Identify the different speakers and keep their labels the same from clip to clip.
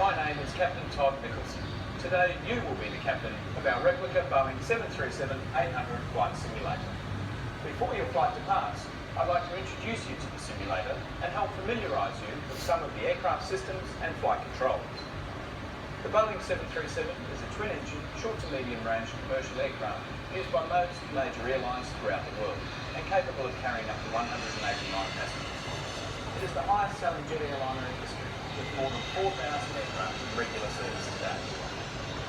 Speaker 1: My name is Captain Todd Nicholson. Today you will be the captain of our replica Boeing 737-800 flight simulator. Before your flight departs, I'd like to introduce you to the simulator and help familiarise you with some of the aircraft systems and flight controls. The Boeing 737 is a twin-engine, short to medium-range commercial aircraft used by most major airlines throughout the world and capable of carrying up to 189 passengers. It is the highest-selling jet airliner in history, with more than 4,000 aircraft in regular service today.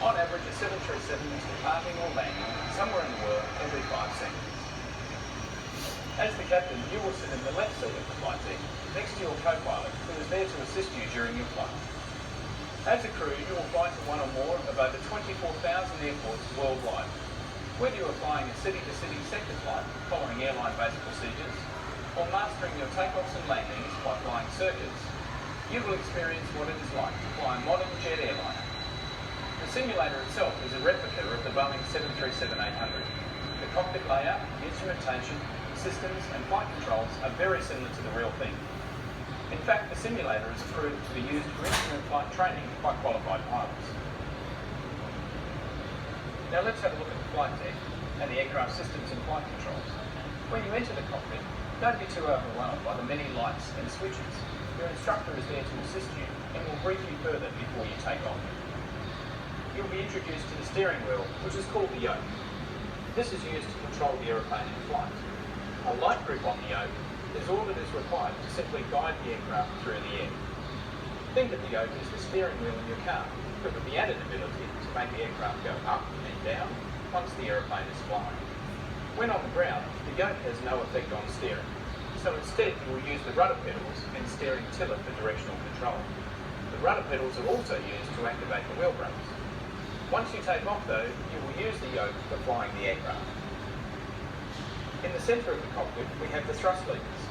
Speaker 1: On average, a 737 is departing or landing somewhere in the world every 5 seconds. As the captain, you will sit in the left seat of the flight deck, next to your co-pilot, who is there to assist you during your flight. As a crew, you will fly to one or more of over 24,000 airports worldwide. Whether you are flying a city-to-city sector flight, following airline-based procedures, or mastering your takeoffs and landings by flying circuits, you will experience what it is like to fly a modern jet airliner. The simulator itself is a replica of the Boeing 737-800. The cockpit layout, instrumentation, systems and flight controls are very similar to the real thing. In fact, the simulator is approved to be used for instrument flight training by qualified pilots. Now let's have a look at the flight deck and the aircraft systems and flight controls. When you enter the cockpit, don't be too overwhelmed by the many lights and switches. Your instructor is there to assist you and will brief you further before you take off. You'll be introduced to the steering wheel, which is called the yoke. This is used to control the aeroplane in flight. A light grip on the yoke is all that is required to simply guide the aircraft through the air. Think of the yoke as the steering wheel in your car, but with the added ability to make the aircraft go up and down once the aeroplane is flying. When on the ground, the yoke has no effect on steering, so instead you will use the rudder pedals and steering tiller for directional control. The rudder pedals are also used to activate the wheel brakes. Once you take off though, you will use the yoke for flying the aircraft. In the centre of the cockpit, we have the thrust levers.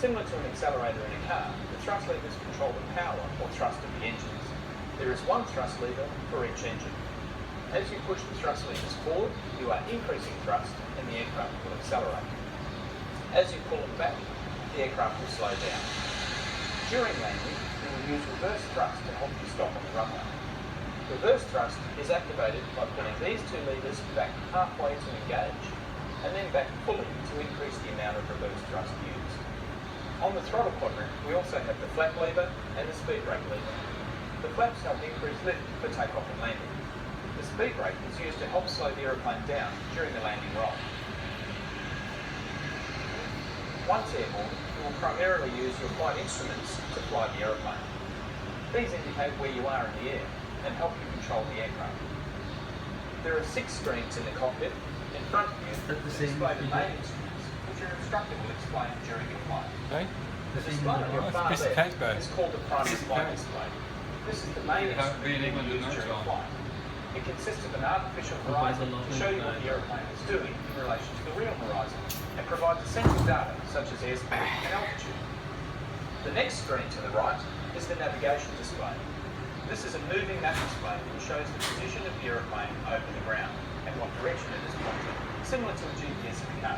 Speaker 1: Similar to an accelerator in a car, the thrust levers control the power or thrust of the engines. There is one thrust lever for each engine. As you push the thrust levers forward, you are increasing thrust and the aircraft will accelerate. As you pull them back, the aircraft will slow down. During landing, you will use reverse thrust to help you stop on the runway. Reverse thrust is activated by pulling these two levers back halfway to engage and then back fully to increase the amount of reverse thrust used. On the throttle quadrant, we also have the flap lever and the speed brake lever. The flaps help increase lift for takeoff and landing. The speed brake is used to help slow the aeroplane down during the landing roll. Once airborne, you will primarily use your flight instruments to fly the aeroplane. These indicate where you are in the air and help you control the aircraft. There are 6 screens in the cockpit in front of you that display the main instruments, which your instructor will explain during your flight.
Speaker 2: Okay.
Speaker 1: The display on your far left is called the primary flight display. This is the main instrument you use during flight. It consists of an artificial horizon to show you what the aeroplane is doing in relation to the real horizon and provides essential data such as airspeed and altitude. The next screen to the right is the navigation display. This is a moving map display which shows the position of the aeroplane over the ground and what direction it is pointing, similar to a GPS in a car.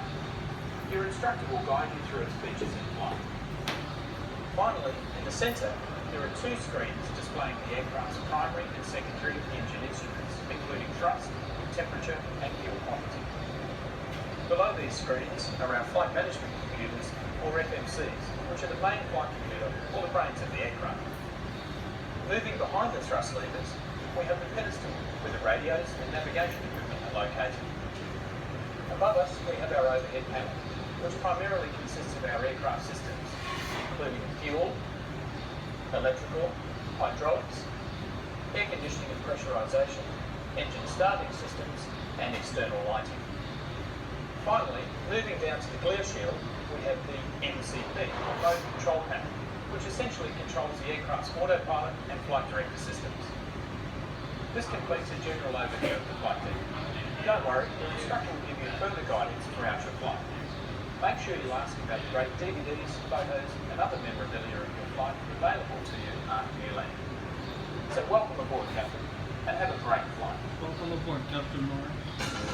Speaker 1: Your instructor will guide you through its features in flight. Finally, in the centre, there are 2 screens displaying the aircraft's primary and secondary engine instruments, including thrust, temperature and fuel quantity. Below these screens are our flight management computers, or FMCs, which are the main flight computer, or the brains of the aircraft. Moving behind the thrust levers, we have the pedestal, where the radios and navigation equipment are located. Above us, we have our overhead panel, which primarily consists of our aircraft systems, including fuel, electrical, hydraulics, air conditioning and pressurization, engine starting systems, and external lighting. Finally, moving down to the glare shield, we have the MCP, or Mode Control Panel, which essentially controls the aircraft's autopilot and flight director systems. This completes a general overview of the flight deck. Don't worry, the instructor will give you further guidance throughout your flight. Make sure you ask about the great DVDs, photos and other memorabilia of your flight available to you after you land. So welcome aboard, Captain, and have a great flight.
Speaker 2: Welcome aboard, Captain Moore.